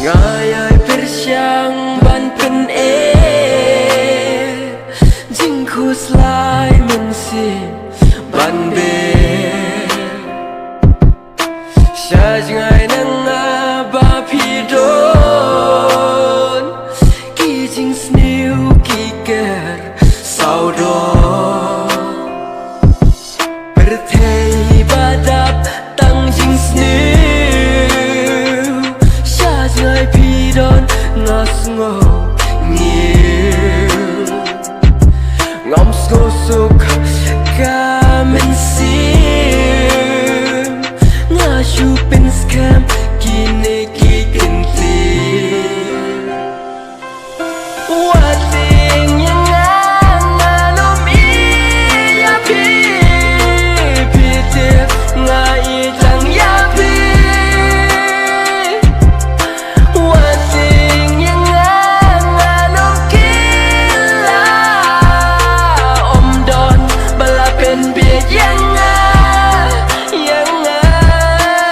Ngài ơi persyang ban pen jing khu slai men si ban be sha ngai nang ba phi don ki jing sniu ki ker sau do perthei badap tang jing sniu ngai phi don ngas ngo